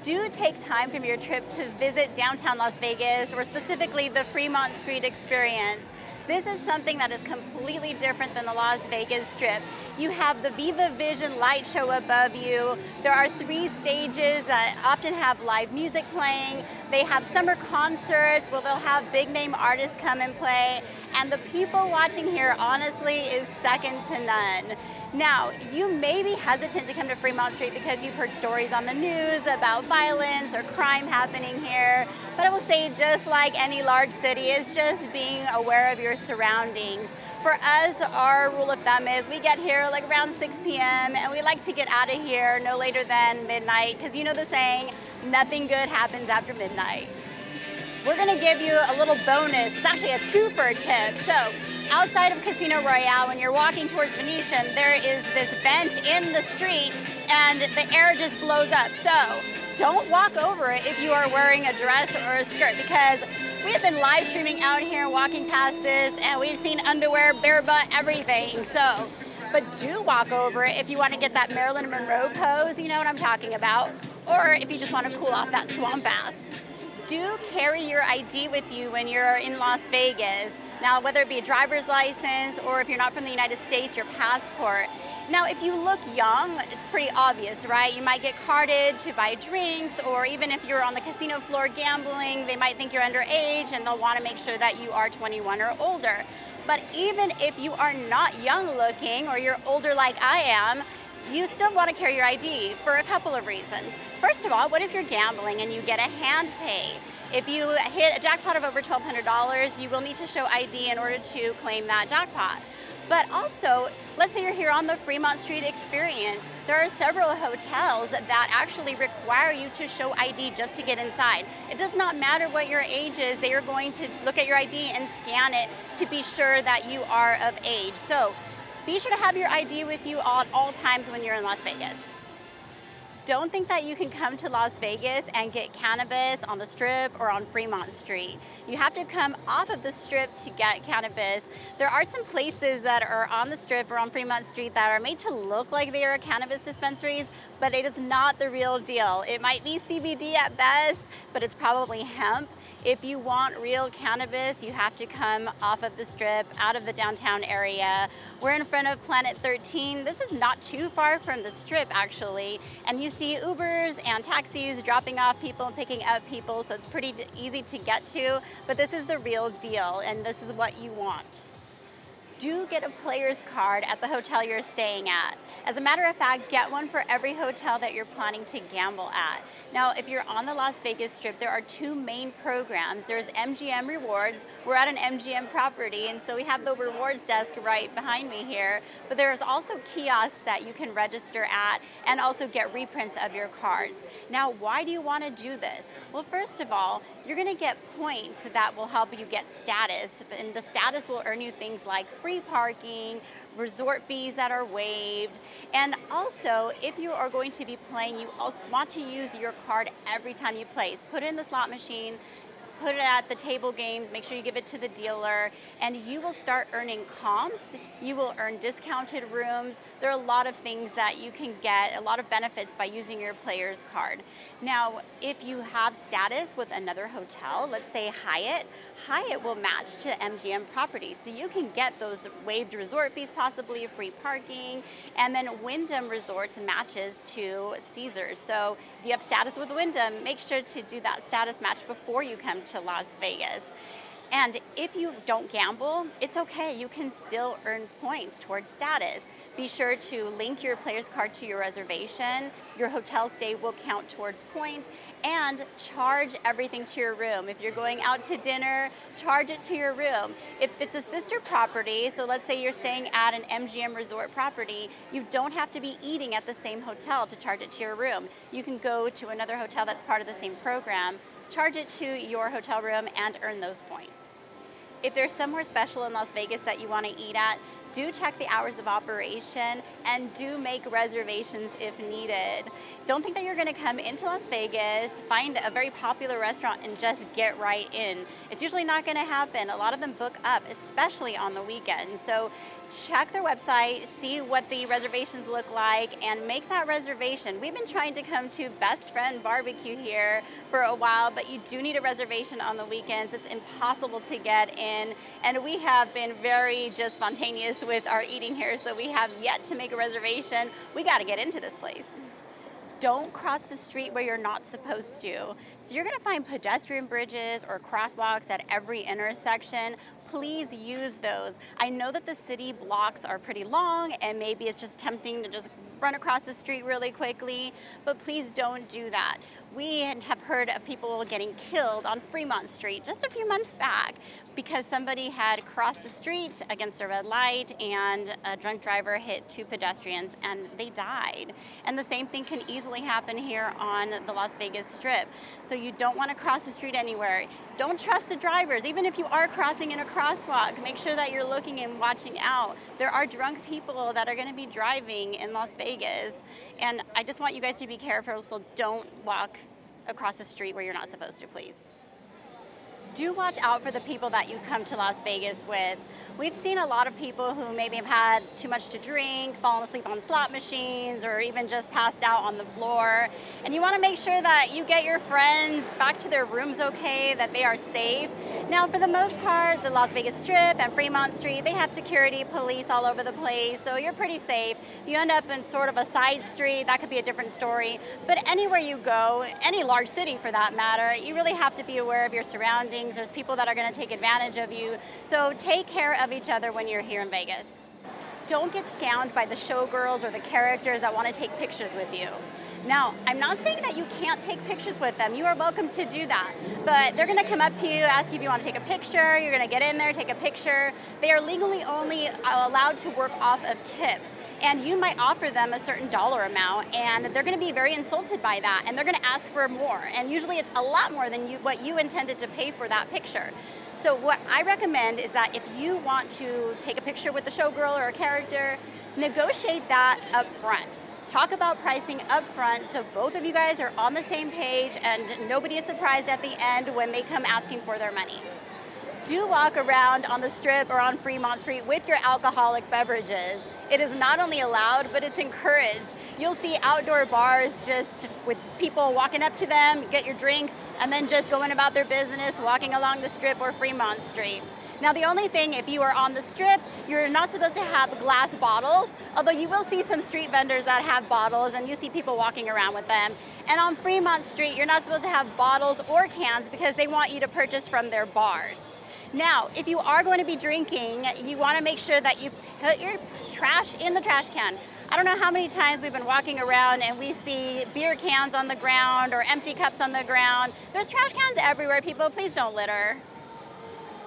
Do take time from your trip to visit downtown Las Vegas, or specifically the Fremont Street experience. This is something that is completely different than the Las Vegas Strip. You have the Viva Vision light show above you. There are 3 stages that often have live music playing. They have summer concerts where they'll have big name artists come and play. And the people watching here, honestly, is second to none. Now, you may be hesitant to come to Fremont Street because you've heard stories on the news about violence or crime happening here, but I will say, just like any large city, it's just being aware of your surroundings. For us, our rule of thumb is we get here like around 6 p.m. and we like to get out of here no later than midnight, because you know the saying, nothing good happens after midnight. We're gonna give you a little bonus. It's actually a twofer tip. So outside of Casino Royale, when you're walking towards Venetian, there is this vent in the street and the air just blows up. So don't walk over it if you are wearing a dress or a skirt, because we have been live streaming out here, walking past this, and we've seen underwear, bare butt, everything. So, but do walk over it if you want to get that Marilyn Monroe pose, you know what I'm talking about, or if you just want to cool off that swamp ass. Do carry your ID with you when you're in Las Vegas. Now, whether it be a driver's license or if you're not from the United States, your passport. Now, if you look young, it's pretty obvious, right? You might get carded to buy drinks, or even if you're on the casino floor gambling, they might think you're underage and they'll want to make sure that you are 21 or older. But even if you are not young looking or you're older like I am, you still want to carry your ID for a couple of reasons. First of all, what if you're gambling and you get a hand pay? If you hit a jackpot of over $1,200, you will need to show ID in order to claim that jackpot. But also, let's say you're here on the Fremont Street experience. There are several hotels that actually require you to show ID just to get inside. It does not matter what your age is, they are going to look at your ID and scan it to be sure that you are of age. So be sure to have your ID with you at all times when you're in Las Vegas. Don't think that you can come to Las Vegas and get cannabis on the Strip or on Fremont Street. You have to come off of the Strip to get cannabis. There are some places that are on the Strip or on Fremont Street that are made to look like they are cannabis dispensaries, but it is not the real deal. It might be CBD at best, but it's probably hemp. If you want real cannabis, you have to come off of the Strip, out of the downtown area. We're in front of Planet 13. This is not too far from the Strip, actually. And you see Ubers and taxis dropping off people and picking up people, so it's pretty easy to get to. But this is the real deal, and this is what you want. Do get a player's card at the hotel you're staying at. As a matter of fact, get one for every hotel that you're planning to gamble at. Now, if you're on the Las Vegas Strip, there are 2 main programs. There's MGM Rewards. We're at an MGM property, and so we have the rewards desk right behind me here. But there's also kiosks that you can register at and also get reprints of your cards. Now, why do you want to do this? Well, first of all, you're going to get points that will help you get status, and the status will earn you things like free parking, resort fees that are waived, and also if you are going to be playing, you also want to use your card every time you play. Put it in the slot machine, put it at the table games, make sure you give it to the dealer, and you will start earning comps. You will earn discounted rooms. There are a lot of things that you can get, a lot of benefits by using your player's card. Now, if you have status with another hotel, let's say Hyatt will match to MGM properties. So you can get those waived resort fees, possibly free parking, and then Wyndham Resorts matches to Caesars. So if you have status with Wyndham, make sure to do that status match before you come to Las Vegas. And if you don't gamble, it's okay. You can still earn points towards status. Be sure to link your player's card to your reservation. Your hotel stay will count towards points, and charge everything to your room. If you're going out to dinner, charge it to your room. If it's a sister property, so let's say you're staying at an MGM resort property, you don't have to be eating at the same hotel to charge it to your room. You can go to another hotel that's part of the same program, charge it to your hotel room, and earn those points. If there's somewhere special in Las Vegas that you want to eat at, do check the hours of operation and do make reservations if needed. Don't think that you're going to come into Las Vegas, find a very popular restaurant, and just get right in. It's usually not going to happen. A lot of them book up, especially on the weekends. So Check their website, see what the reservations look like, and make that reservation. We've been trying to come to Best Friend Barbecue here for a while, but you do need a reservation on the weekends. It's impossible to get in, and we have been very just spontaneous with our eating here, so we have yet to make a reservation. We got to get into this place. Don't cross the street where you're not supposed to. So you're gonna find pedestrian bridges or crosswalks at every intersection. Please use those. I know that the city blocks are pretty long and maybe it's just tempting to just run across the street really quickly, but please don't do that. We have heard of people getting killed on Fremont Street just a few months back because somebody had crossed the street against a red light and a drunk driver hit two pedestrians and they died. And the same thing can easily happen here on the Las Vegas Strip. So you don't want to cross the street anywhere. Don't trust the drivers. Even if you are crossing in a crosswalk, make sure that you're looking and watching out. There are drunk people that are going to be driving in Las Vegas. And I just want you guys to be careful, so don't walk across the street where you're not supposed to, please. Do watch out for the people that you come to Las Vegas with. We've seen a lot of people who maybe have had too much to drink, fallen asleep on slot machines, or even just passed out on the floor. And you want to make sure that you get your friends back to their rooms okay, that they are safe. Now, for the most part, the Las Vegas Strip and Fremont Street, they have security, police all over the place, so you're pretty safe. If you end up in sort of a side street, that could be a different story. But anywhere you go, any large city for that matter, you really have to be aware of your surroundings. There's people that are going to take advantage of you. So take care of each other when you're here in Vegas. Don't get scammed by the showgirls or the characters that want to take pictures with you. Now, I'm not saying that you can't take pictures with them. You are welcome to do that. But they're going to come up to you, ask you if you want to take a picture. You're going to get in there, take a picture. They are legally only allowed to work off of tips. And you might offer them a certain dollar amount, and they're going to be very insulted by that, and they're going to ask for more. And usually it's a lot more than what you intended to pay for that picture. So what I recommend is that if you want to take a picture with a showgirl or a character, negotiate that up front. Talk about pricing up front so both of you guys are on the same page and nobody is surprised at the end when they come asking for their money. Do walk around on the Strip or on Fremont Street with your alcoholic beverages. It is not only allowed, but it's encouraged. You'll see outdoor bars just with people walking up to them, get your drinks, and then just going about their business, walking along the Strip or Fremont Street. Now the only thing, if you are on the Strip, you're not supposed to have glass bottles, although you will see some street vendors that have bottles and you see people walking around with them. And on Fremont Street, you're not supposed to have bottles or cans because they want you to purchase from their bars. Now, if you are going to be drinking, you want to make sure that you put your trash in the trash can. I don't know how many times we've been walking around and we see beer cans on the ground or empty cups on the ground. There's trash cans everywhere, people. Please don't litter.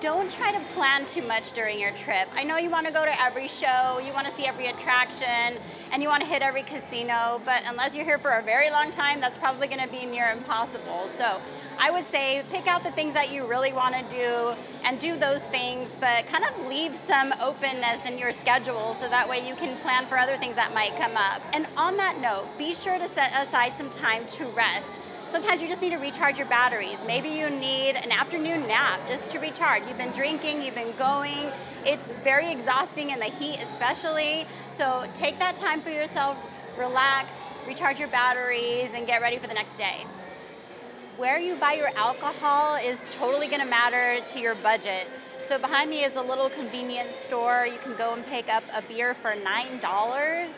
Don't try to plan too much during your trip. I know you want to go to every show, you want to see every attraction, and you want to hit every casino, but unless you're here for a very long time, that's probably going to be near impossible. So I would say pick out the things that you really want to do and do those things, but kind of leave some openness in your schedule so that way you can plan for other things that might come up. And on that note, be sure to set aside some time to rest. Sometimes you just need to recharge your batteries. Maybe you need an afternoon nap just to recharge. You've been drinking, you've been going. It's very exhausting in the heat especially. So take that time for yourself, relax, recharge your batteries, and get ready for the next day. Where you buy your alcohol is totally gonna matter to your budget. So behind me is a little convenience store. You can go and pick up a beer for $9.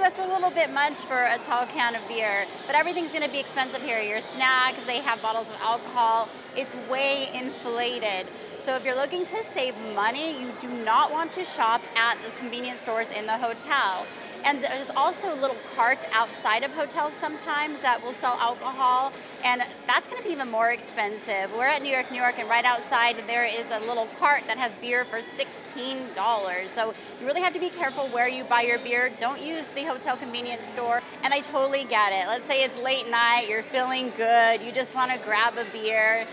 That's a little bit much for a tall can of beer, but everything's gonna be expensive here. Your snacks, they have bottles of alcohol. It's way inflated. So if you're looking to save money, you do not want to shop at the convenience stores in the hotel. And there's also little carts outside of hotels sometimes that will sell alcohol, and that's gonna be even more expensive. We're at New York, and right outside there is a little cart that has beer for $16. So you really have to be careful where you buy your beer. Don't use the hotel convenience store. And I totally get it. Let's say it's late night, you're feeling good, you just wanna grab a beer.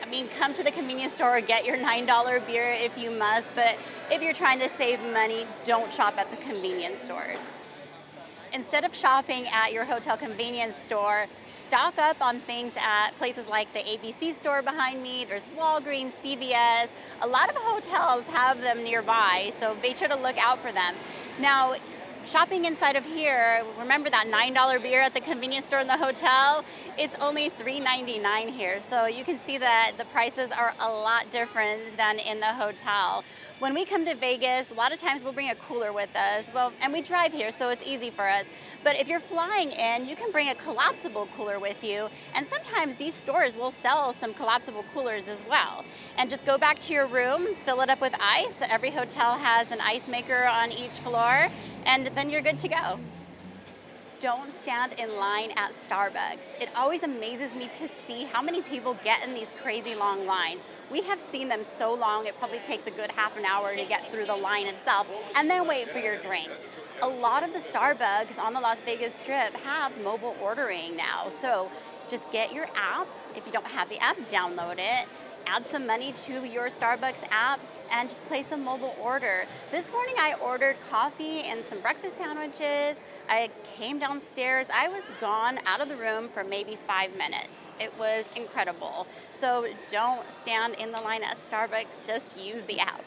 I mean, come to the convenience store, get your $9 beer if you must, but if you're trying to save money, don't shop at the convenience stores. Instead of shopping at your hotel convenience store, stock up on things at places like the ABC store behind me. There's Walgreens, CVS. A lot of hotels have them nearby, so be sure to look out for them. Now, shopping inside of here, remember that $9 beer at the convenience store in the hotel? It's only $3.99 here. So you can see that the prices are a lot different than in the hotel. When we come to Vegas, a lot of times we'll bring a cooler with us. Well, and we drive here, so it's easy for us. But if you're flying in, you can bring a collapsible cooler with you. And sometimes these stores will sell some collapsible coolers as well. And just go back to your room, fill it up with ice. Every hotel has an ice maker on each floor, and then you're good to go. Don't stand in line at Starbucks. It always amazes me to see how many people get in these crazy long lines. We have seen them so long, it probably takes a good half an hour to get through the line itself, and then wait for your drink. A lot of the Starbucks on the Las Vegas Strip have mobile ordering now, so just get your app. If you don't have the app, download it. Add some money to your Starbucks app and just place a mobile order. This morning I ordered coffee and some breakfast sandwiches. I came downstairs. I was gone out of the room for maybe 5 minutes. It was incredible. So don't stand in the line at Starbucks, just use the app.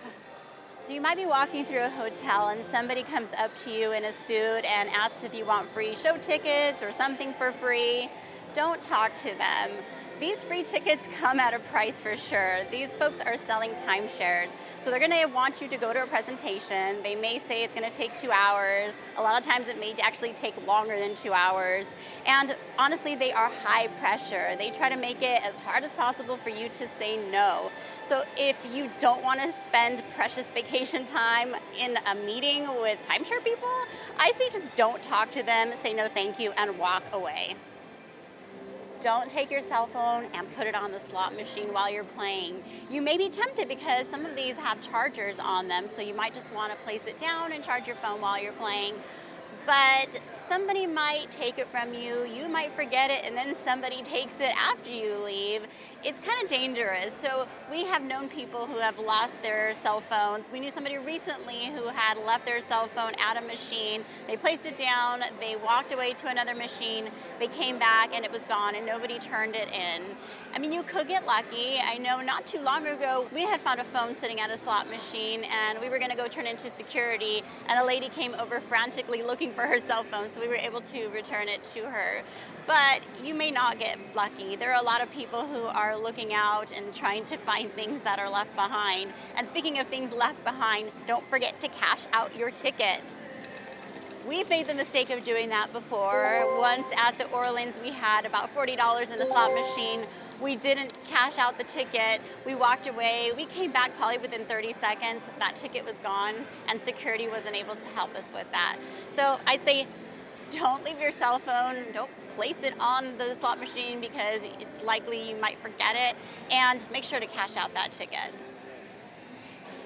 So you might be walking through a hotel and somebody comes up to you in a suit and asks if you want free show tickets or something for free. Don't talk to them. These free tickets come at a price for sure. These folks are selling timeshares. So they're gonna want you to go to a presentation. They may say it's gonna take 2 hours. A lot of times it may actually take longer than 2 hours. And honestly, they are high pressure. They try to make it as hard as possible for you to say no. So if you don't wanna spend precious vacation time in a meeting with timeshare people, I say just don't talk to them, say no thank you, and walk away. Don't take your cell phone and put it on the slot machine while you're playing. You may be tempted because some of these have chargers on them, so you might just want to place it down and charge your phone while you're playing. But somebody might take it from you, you might forget it, and then somebody takes it after you leave. It's kind of dangerous. So we have known people who have lost their cell phones. We knew somebody recently who had left their cell phone at a machine. They placed it down, they walked away to another machine, they came back and it was gone and nobody turned it in. I mean, you could get lucky. I know not too long ago, we had found a phone sitting at a slot machine and we were gonna go turn into security and a lady came over frantically looking for her cell phone, so we were able to return it to her. But you may not get lucky. There are a lot of people who are looking out and trying to find things that are left behind. And speaking of things left behind, don't forget to cash out your ticket. We've made the mistake of doing that before. Once at the Orleans, we had about $40 in the slot machine. We didn't cash out the ticket. We walked away. We came back probably within 30 seconds. That ticket was gone, and security wasn't able to help us with that. So I'd say don't leave your cell phone. Don't place it on the slot machine because it's likely you might forget it. And make sure to cash out that ticket.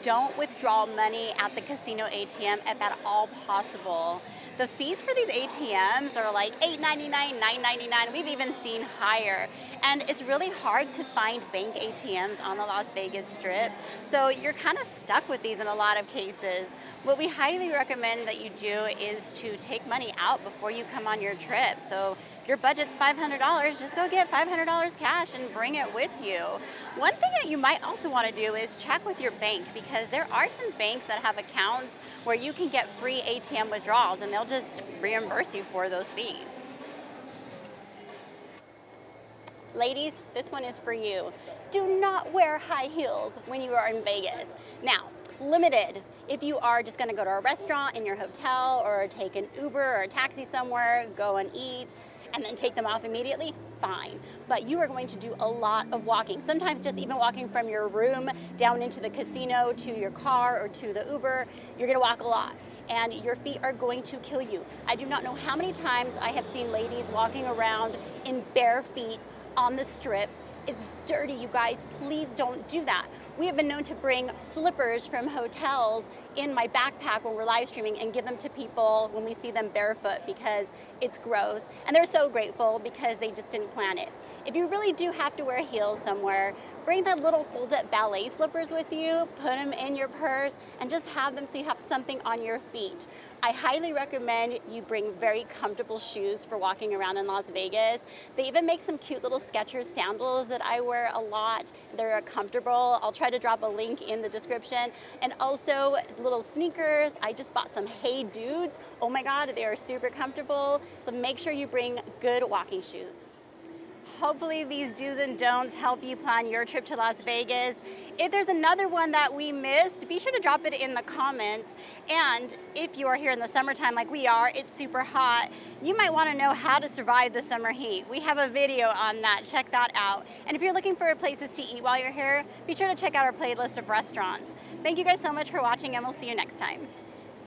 Don't withdraw money at the casino ATM if at all possible. The fees for these ATMs are like $8.99, $9.99. We've even seen higher. And it's really hard to find bank ATMs on the Las Vegas Strip. So you're kind of stuck with these in a lot of cases. What we highly recommend that you do is to take money out before you come on your trip. So if your budget's $500, just go get $500 cash and bring it with you. One thing that you might also want to do is check with your bank, because there are some banks that have accounts where you can get free ATM withdrawals and they'll just reimburse you for those fees. Ladies, this one is for you. Do not wear high heels when you are in Vegas. Now, limited. If you are just gonna go to a restaurant in your hotel or take an Uber or a taxi somewhere, go and eat, and then take them off immediately, fine. But you are going to do a lot of walking. Sometimes just even walking from your room down into the casino to your car or to the Uber, you're gonna walk a lot. And your feet are going to kill you. I do not know how many times I have seen ladies walking around in bare feet on the Strip. It's dirty, you guys. Please don't do that. We have been known to bring slippers from hotels in my backpack when we're live streaming and give them to people when we see them barefoot because it's gross. And they're so grateful because they just didn't plan it. If you really do have to wear heels somewhere, Bring the little fold-up ballet slippers with you, put them in your purse, and just have them so you have something on your feet. I highly recommend you bring very comfortable shoes for walking around in Las Vegas. They even make some cute little Skechers sandals that I wear a lot. They're comfortable. I'll try to drop a link in the description. And also little sneakers. I just bought some Hey Dudes. Oh my God, they are super comfortable. So make sure you bring good walking shoes. Hopefully these do's and don'ts help you plan your trip to Las Vegas. If there's another one that we missed, be sure to drop it in the comments. And if you are here in the summertime like we are, it's super hot, you might want to know how to survive the summer heat. We have a video on that, check that out. And if you're looking for places to eat while you're here, be sure to check out our playlist of restaurants. Thank you guys so much for watching, and we'll see you next time.